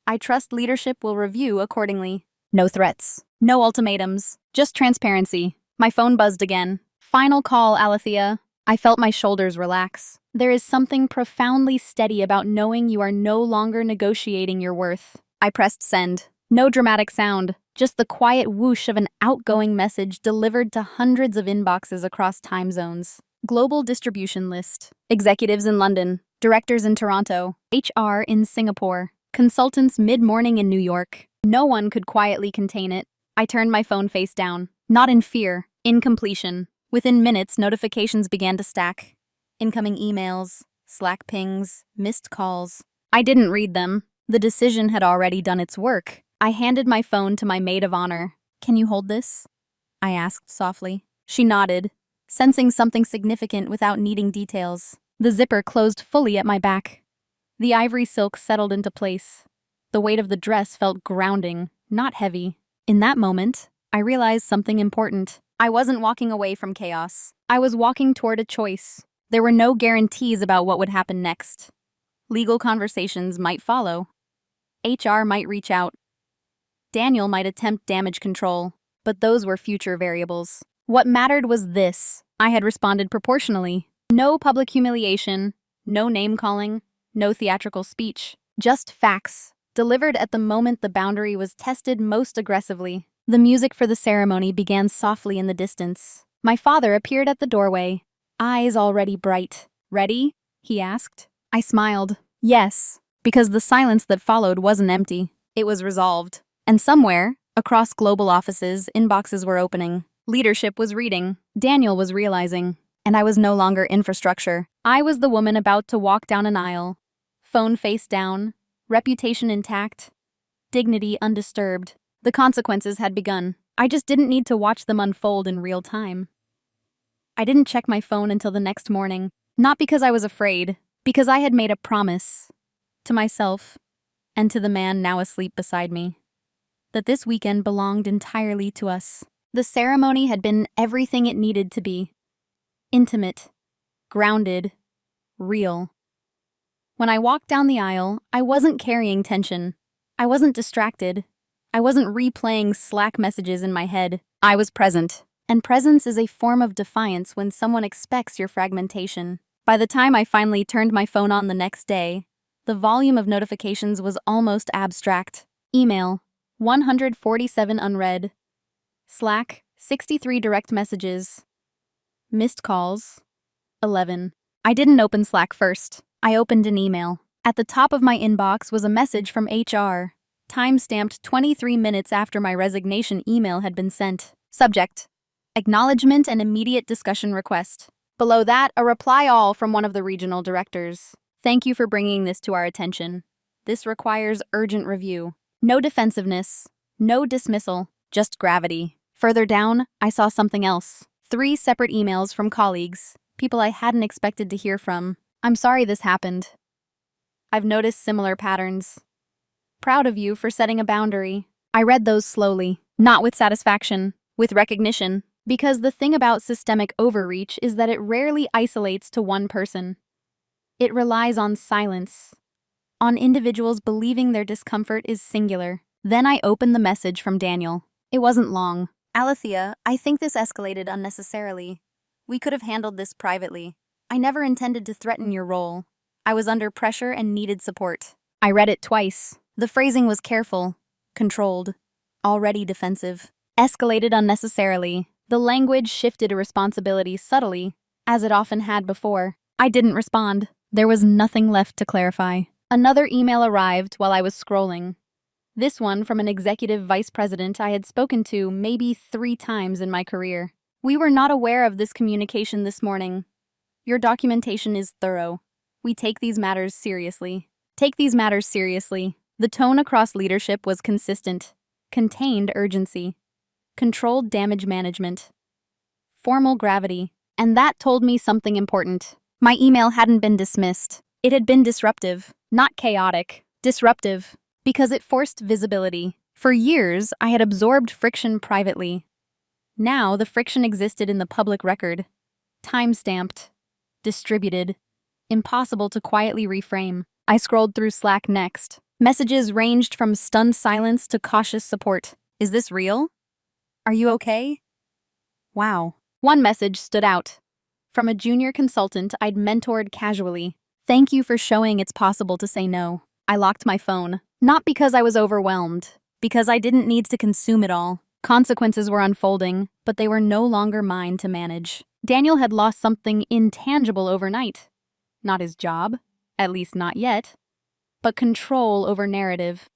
I trust leadership will review accordingly. No threats, no ultimatums, just transparency. My phone buzzed again. Final call, Alethea. I felt my shoulders relax. There is something profoundly steady about knowing you are no longer negotiating your worth. I pressed send. No dramatic sound, just the quiet whoosh of an outgoing message delivered to hundreds of inboxes across time zones. Global distribution list. Executives in London, directors in Toronto, HR in Singapore, consultants mid-morning in New York. No one could quietly contain it. I turned my phone face down, not in fear, in completion. Within minutes, notifications began to stack. Incoming emails, Slack pings, missed calls. I didn't read them. The decision had already done its work. I handed my phone to my maid of honor. "Can you hold this?" I asked softly. She nodded, sensing something significant without needing details. The zipper closed fully at my back. The ivory silk settled into place. The weight of the dress felt grounding, not heavy. In that moment, I realized something important. I wasn't walking away from chaos. I was walking toward a choice. There were no guarantees about what would happen next. Legal conversations might follow. HR might reach out. Daniel might attempt damage control, but those were future variables. What mattered was this. I had responded proportionally. No public humiliation, no name-calling, no theatrical speech. Just facts, delivered at the moment the boundary was tested most aggressively. The music for the ceremony began softly in the distance. My father appeared at the doorway, eyes already bright. "Ready?" he asked. I smiled. Yes, because the silence that followed wasn't empty. It was resolved. And somewhere, across global offices, inboxes were opening. Leadership was reading. Daniel was realizing. And I was no longer infrastructure. I was the woman about to walk down an aisle. Phone face down, reputation intact, dignity undisturbed. The consequences had begun. I just didn't need to watch them unfold in real time. I didn't check my phone until the next morning, not because I was afraid, because I had made a promise to myself and to the man now asleep beside me, that this weekend belonged entirely to us. The ceremony had been everything it needed to be. Intimate, grounded, real. When I walked down the aisle, I wasn't carrying tension. I wasn't distracted. I wasn't replaying Slack messages in my head. I was present. And presence is a form of defiance when someone expects your fragmentation. By the time I finally turned my phone on the next day, the volume of notifications was almost abstract. Email, 147 unread. Slack, 63 direct messages. Missed calls, 11. I didn't open Slack first. I opened an email. At the top of my inbox was a message from HR, time-stamped 23 minutes after my resignation email had been sent. Subject: acknowledgement and immediate discussion request. Below that, a reply all from one of the regional directors. Thank you for bringing this to our attention. This requires urgent review. No defensiveness, no dismissal, just gravity. Further down, I saw something else. 3 separate emails from colleagues, people I hadn't expected to hear from. I'm sorry this happened. I've noticed similar patterns. Proud of you for setting a boundary. I read those slowly, not with satisfaction, with recognition, because the thing about systemic overreach is that it rarely isolates to one person. It relies on silence, on individuals believing their discomfort is singular. Then I opened the message from Daniel. It wasn't long. Alethea, I think this escalated unnecessarily. We could have handled this privately. I never intended to threaten your role. I was under pressure and needed support. I read it twice. The phrasing was careful, controlled, already defensive. Escalated unnecessarily. The language shifted a responsibility subtly, as it often had before. I didn't respond. There was nothing left to clarify. Another email arrived while I was scrolling. This one from an executive vice president I had spoken to maybe 3 times in my career. We were not aware of this communication this morning. Your documentation is thorough. We take these matters seriously. Take these matters seriously. The tone across leadership was consistent. Contained urgency. Controlled damage management. Formal gravity. And that told me something important. My email hadn't been dismissed. It had been disruptive. Not chaotic. Disruptive. Because it forced visibility. For years, I had absorbed friction privately. Now, the friction existed in the public record, time-stamped, distributed, impossible to quietly reframe. I scrolled through Slack next. Messages ranged from stunned silence to cautious support. Is this real? Are you okay? Wow. One message stood out. From a junior consultant I'd mentored casually. Thank you for showing it's possible to say no. I locked my phone. Not because I was overwhelmed, because I didn't need to consume it all. Consequences were unfolding, but they were no longer mine to manage. Daniel had lost something intangible overnight. Not his job, at least not yet, but control over narrative.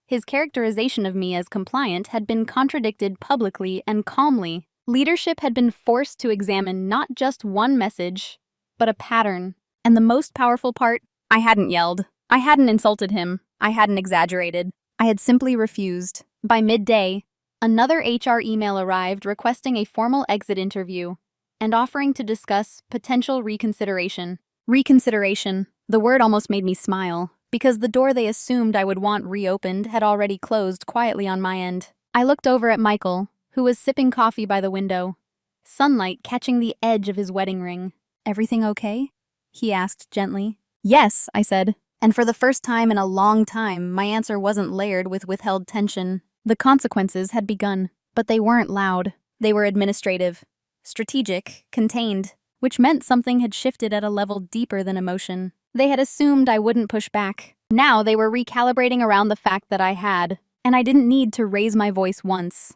His characterization of me as compliant had been contradicted publicly and calmly. Leadership had been forced to examine not just one message, but a pattern. And the most powerful part, I hadn't yelled. I hadn't insulted him. I hadn't exaggerated. I had simply refused. By midday, another HR email arrived requesting a formal exit interview and offering to discuss potential reconsideration. Reconsideration. The word almost made me smile, because the door they assumed I would want reopened had already closed quietly on my end. I looked over at Michael, who was sipping coffee by the window, sunlight catching the edge of his wedding ring. Everything okay? He asked gently. Yes, I said. And for the first time in a long time, my answer wasn't layered with withheld tension. The consequences had begun, but they weren't loud. They were administrative, strategic, contained, which meant something had shifted at a level deeper than emotion. They had assumed I wouldn't push back. Now they were recalibrating around the fact that I had, and I didn't need to raise my voice once.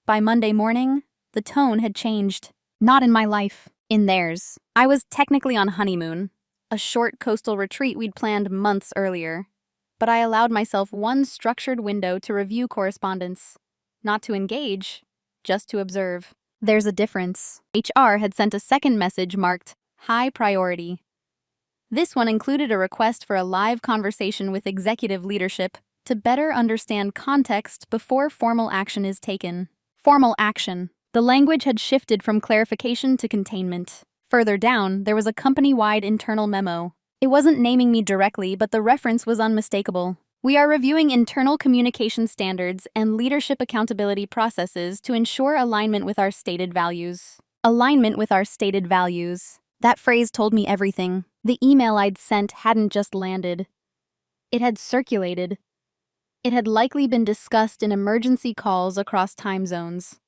By Monday morning, the tone had changed. Not in my life, in theirs. I was technically on honeymoon, a short coastal retreat we'd planned months earlier. But I allowed myself one structured window to review correspondence. Not to engage, just to observe. There's a difference. HR had sent a second message marked high priority. This one included a request for a live conversation with executive leadership to better understand context before formal action is taken. Formal action. The language had shifted from clarification to containment. Further down, there was a company-wide internal memo. It wasn't naming me directly, but the reference was unmistakable. We are reviewing internal communication standards and leadership accountability processes to ensure alignment with our stated values. Alignment with our stated values. That phrase told me everything. The email I'd sent hadn't just landed. It had circulated. It had likely been discussed in emergency calls across time zones.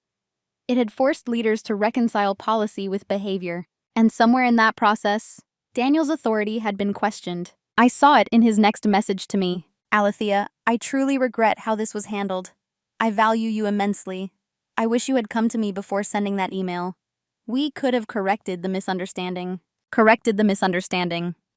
It had forced leaders to reconcile policy with behavior. And somewhere in that process, Daniel's authority had been questioned. I saw it in his next message to me. Alethea, I truly regret how this was handled. I value you immensely. I wish you had come to me before sending that email. We could have corrected the misunderstanding.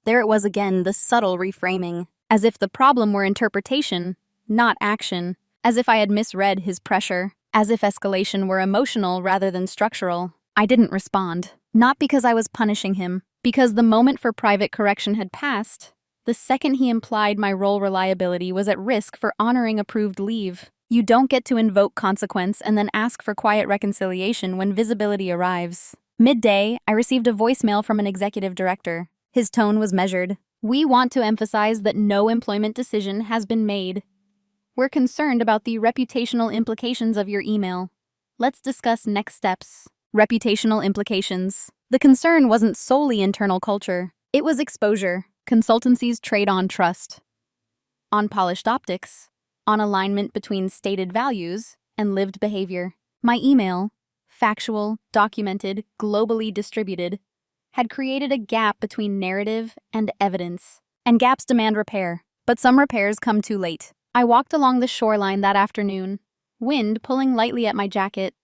There it was again, the subtle reframing. As if the problem were interpretation, not action. As if I had misread his pressure. As if escalation were emotional rather than structural. I didn't respond. Not because I was punishing him. Because the moment for private correction had passed. The second he implied my role reliability was at risk for honoring approved leave. You don't get to invoke consequence and then ask for quiet reconciliation when visibility arrives. Midday, I received a voicemail from an executive director. His tone was measured. We want to emphasize that no employment decision has been made. We're concerned about the reputational implications of your email. Let's discuss next steps. Reputational implications. The concern wasn't solely internal culture. It was exposure. Consultancies trade on trust, on polished optics, on alignment between stated values and lived behavior. My email, factual, documented, globally distributed, had created a gap between narrative and evidence. And gaps demand repair, but some repairs come too late. I walked along the shoreline that afternoon, wind pulling lightly at my jacket.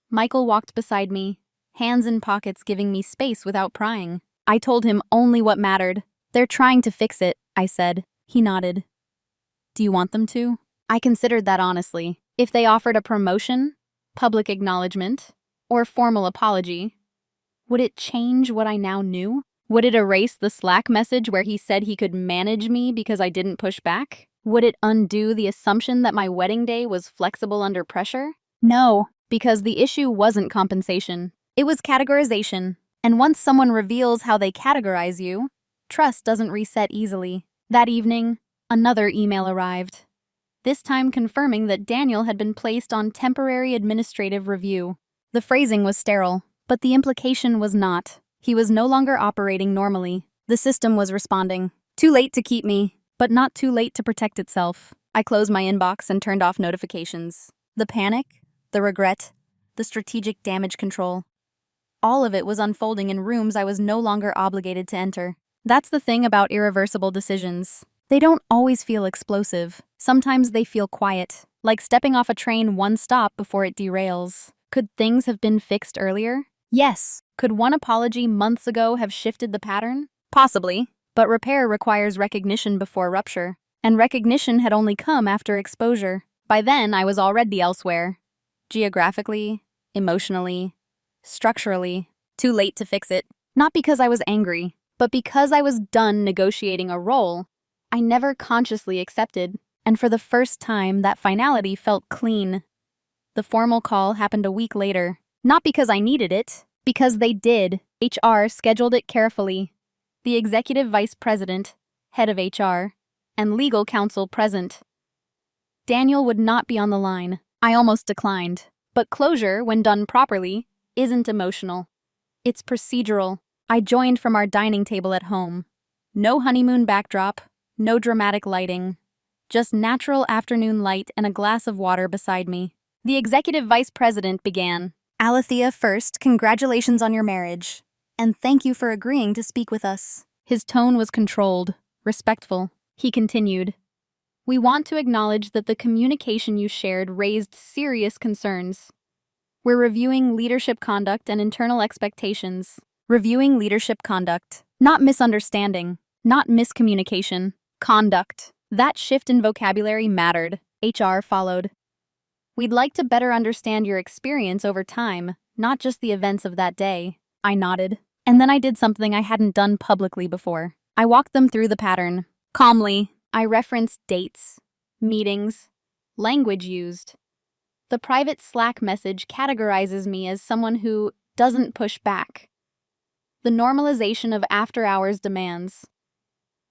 Michael walked beside me, hands in pockets giving me space without prying. I told him only what mattered. They're trying to fix it, I said. He nodded. Do you want them to? I considered that honestly. If they offered a promotion, public acknowledgement, or formal apology, would it change what I now knew? Would it erase the Slack message where he said he could manage me because I didn't push back? Would it undo the assumption that my wedding day was flexible under pressure? No, because the issue wasn't compensation. It was categorization. And once someone reveals how they categorize you, trust doesn't reset easily. That evening, another email arrived. this time confirming that Daniel had been placed on temporary administrative review. The phrasing was sterile, but the implication was not. He was no longer operating normally. The system was responding. Too late to keep me, but not too late to protect itself. I closed my inbox and turned off notifications. The panic, the regret, the strategic damage control. All of it was unfolding in rooms I was no longer obligated to enter. That's the thing about irreversible decisions. They don't always feel explosive. Sometimes they feel quiet, like stepping off a train one stop before it derails. Could things have been fixed earlier? Yes. Could one apology months ago have shifted the pattern? Possibly. But repair requires recognition before rupture. And recognition had only come after exposure. By then, I was already elsewhere. Geographically, emotionally, structurally. Too late to fix it. Not because I was angry, but because I was done negotiating a role I never consciously accepted. And for the first time, that finality felt clean. The formal call happened a week later. Not because I needed it, because they did. HR scheduled it carefully. The executive vice president, head of HR, and legal counsel present. Daniel would not be on the line. I almost declined. But closure, when done properly, isn't emotional. It's procedural. I joined from our dining table at home. No honeymoon backdrop, no dramatic lighting. Just natural afternoon light and a glass of water beside me. The executive vice president began. Alethea, first, congratulations on your marriage. And thank you for agreeing to speak with us. His tone was controlled, respectful. He continued. We want to acknowledge that the communication you shared raised serious concerns. We're reviewing leadership conduct and internal expectations. Reviewing leadership conduct. Not misunderstanding. Not miscommunication. Conduct. That shift in vocabulary mattered. HR followed. We'd like to better understand your experience over time, not just the events of that day. I nodded. And then I did something I hadn't done publicly before. I walked them through the pattern. Calmly, I referenced dates, meetings, language used. The private Slack message categorizes me as someone who doesn't push back. The normalization of after-hours demands.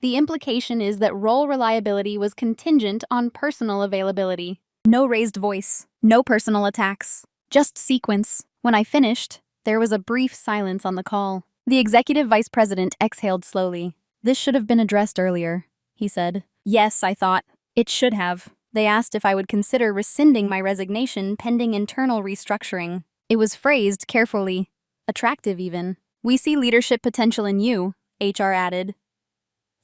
The implication is that role reliability was contingent on personal availability. No raised voice, no personal attacks, just sequence. When I finished, there was a brief silence on the call. The executive vice president exhaled slowly. This should have been addressed earlier, he said. Yes, I thought. It should have. They asked if I would consider rescinding my resignation pending internal restructuring. It was phrased carefully, attractive even. We see leadership potential in you, HR added.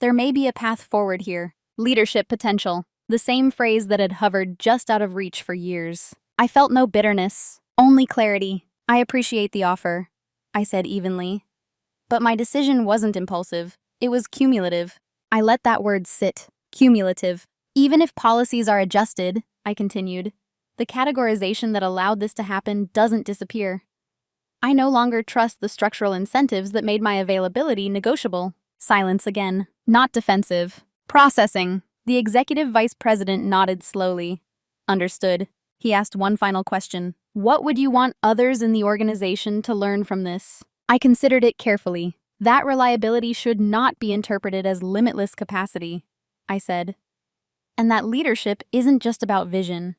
There may be a path forward here. Leadership potential. The same phrase that had hovered just out of reach for years. I felt no bitterness, only clarity. I appreciate the offer, I said evenly. But my decision wasn't impulsive. It was cumulative. I let that word sit. Cumulative. Even if policies are adjusted, I continued, the categorization that allowed this to happen doesn't disappear. I no longer trust the structural incentives that made my availability negotiable. Silence again. Not defensive. Processing. The executive vice president nodded slowly. Understood. He asked one final question. What would you want others in the organization to learn from this? I considered it carefully. That reliability should not be interpreted as limitless capacity, I said. And that leadership isn't just about vision.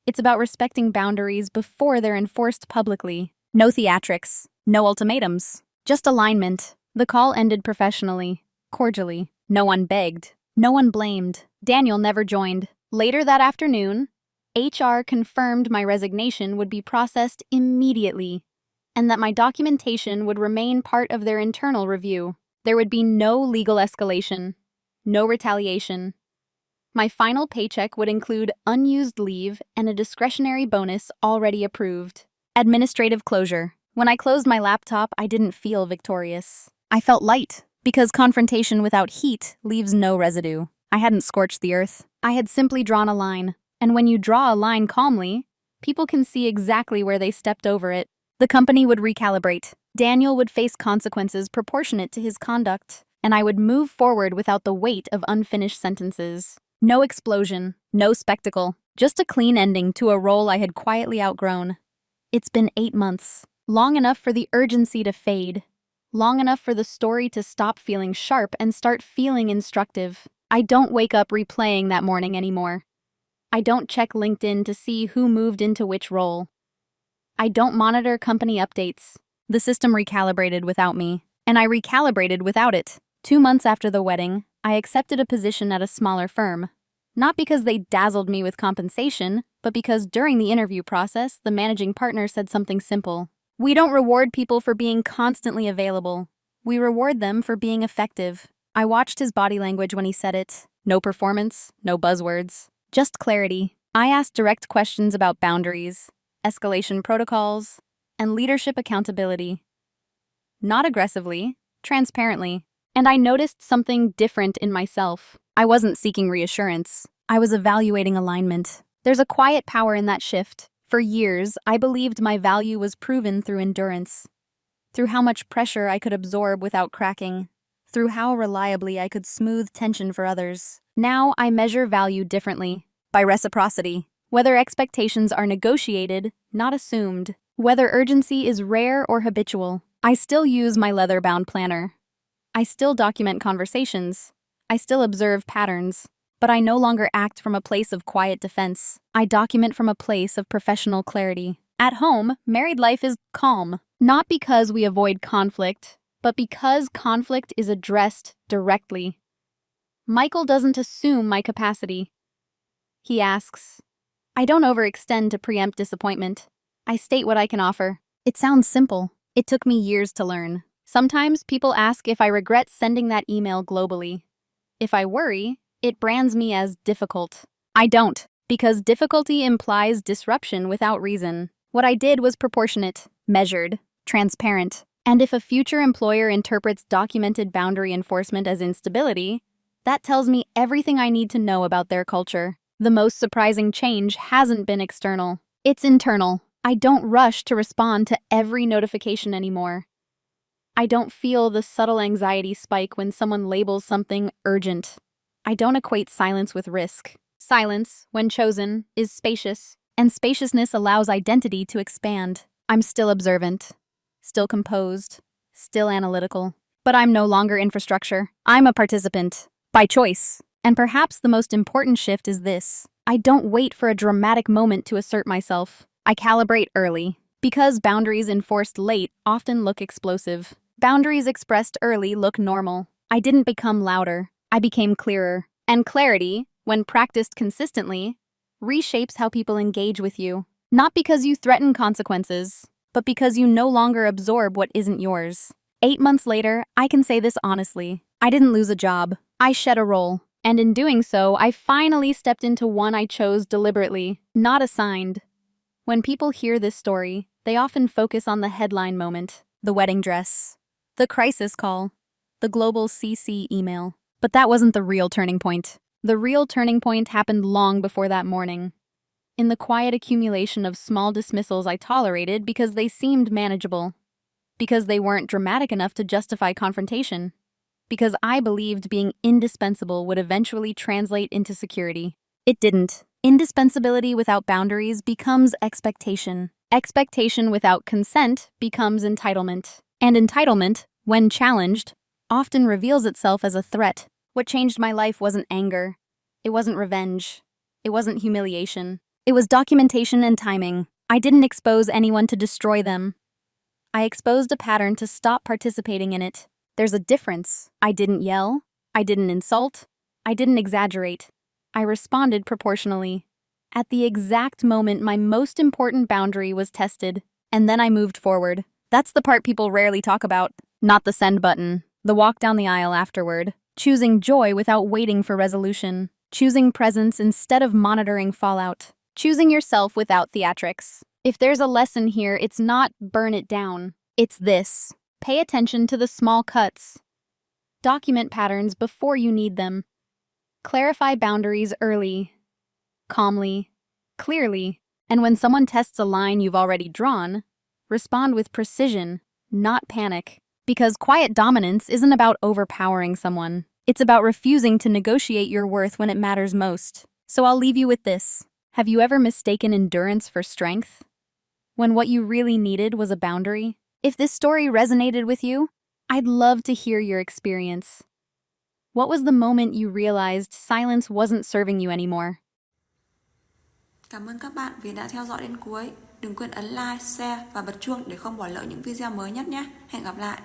It's about respecting boundaries before they're enforced publicly. No theatrics, no ultimatums, just alignment. The call ended professionally, cordially. No one begged, no one blamed. Daniel never joined. Later that afternoon, HR confirmed my resignation would be processed immediately, and that my documentation would remain part of their internal review. There would be no legal escalation, no retaliation. My final paycheck would include unused leave and a discretionary bonus already approved. Administrative closure. When I closed my laptop, I didn't feel victorious. I felt light, because confrontation without heat leaves no residue. I hadn't scorched the earth. I had simply drawn a line. And when you draw a line calmly, people can see exactly where they stepped over it. The company would recalibrate. Daniel would face consequences proportionate to his conduct, and I would move forward without the weight of unfinished sentences. No explosion, no spectacle, just a clean ending to a role I had quietly outgrown. It's been 8 months, long enough for the urgency to fade, long enough for the story to stop feeling sharp and start feeling instructive. I don't wake up replaying that morning anymore. I don't check LinkedIn to see who moved into which role. I don't monitor company updates. The system recalibrated without me, and I recalibrated without it. 2 months after the wedding, I accepted a position at a smaller firm. Not because they dazzled me with compensation, but because during the interview process, the managing partner said something simple. We don't reward people for being constantly available. We reward them for being effective. I watched his body language when he said it. No performance, no buzzwords, just clarity. I asked direct questions about boundaries, escalation protocols, and leadership accountability. Not aggressively, transparently. And I noticed something different in myself. I wasn't seeking reassurance. I was evaluating alignment. There's a quiet power in that shift. For years, I believed my value was proven through endurance, through how much pressure I could absorb without cracking, through how reliably I could smooth tension for others. Now I measure value differently, by reciprocity. Whether expectations are negotiated, not assumed. Whether urgency is rare or habitual. I still use my leather-bound planner. I still document conversations. I still observe patterns. But I no longer act from a place of quiet defense. I document from a place of professional clarity. At home, married life is calm. Not because we avoid conflict, but because conflict is addressed directly. Michael doesn't assume my capacity. He asks. I don't overextend to preempt disappointment. I state what I can offer. It sounds simple. It took me years to learn. Sometimes people ask if I regret sending that email globally. If I worry, it brands me as difficult. I don't, because difficulty implies disruption without reason. What I did was proportionate, measured, transparent. And if a future employer interprets documented boundary enforcement as instability, that tells me everything I need to know about their culture. The most surprising change hasn't been external. It's internal. I don't rush to respond to every notification anymore. I don't feel the subtle anxiety spike when someone labels something urgent. I don't equate silence with risk. Silence, when chosen, is spacious, and spaciousness allows identity to expand. I'm still observant, still composed, still analytical. But I'm no longer infrastructure. I'm a participant, by choice. And perhaps the most important shift is this. I don't wait for a dramatic moment to assert myself. I calibrate early. Because boundaries enforced late often look explosive. Boundaries expressed early look normal. I didn't become louder. I became clearer. And clarity, when practiced consistently, reshapes how people engage with you. Not because you threaten consequences, but because you no longer absorb what isn't yours. 8 months later, I can say this honestly. I didn't lose a job. I shed a role. And in doing so, I finally stepped into one I chose deliberately, not assigned. When people hear this story, they often focus on the headline moment, the wedding dress, the crisis call, the global CC email. But that wasn't the real turning point. The real turning point happened long before that morning. In the quiet accumulation of small dismissals I tolerated because they seemed manageable. Because they weren't dramatic enough to justify confrontation. Because I believed being indispensable would eventually translate into security. It didn't. Indispensability without boundaries becomes expectation. Expectation without consent becomes entitlement. And entitlement, when challenged, often reveals itself as a threat. What changed my life wasn't anger. It wasn't revenge. It wasn't humiliation. It was documentation and timing. I didn't expose anyone to destroy them. I exposed a pattern to stop participating in it. There's a difference. I didn't yell. I didn't insult. I didn't exaggerate. I responded proportionally. At the exact moment my most important boundary was tested, and then I moved forward. That's the part people rarely talk about. Not the send button. The walk down the aisle afterward. Choosing joy without waiting for resolution. Choosing presence instead of monitoring fallout. Choosing yourself without theatrics. If there's a lesson here, it's not burn it down. It's this. Pay attention to the small cuts. Document patterns before you need them. Clarify boundaries early, calmly, clearly, and when someone tests a line you've already drawn, respond with precision, not panic. Because quiet dominance isn't about overpowering someone. It's about refusing to negotiate your worth when it matters most. So I'll leave you with this. Have you ever mistaken endurance for strength? When what you really needed was a boundary? If this story resonated with you, I'd love to hear your experience. What was the moment you realized silence wasn't serving you anymore? Cảm ơn các bạn vì đã theo dõi đến cuối. Đừng quên ấn like, share và bật chuông để không bỏ lỡ những video mới nhất nhé. Hẹn gặp lại.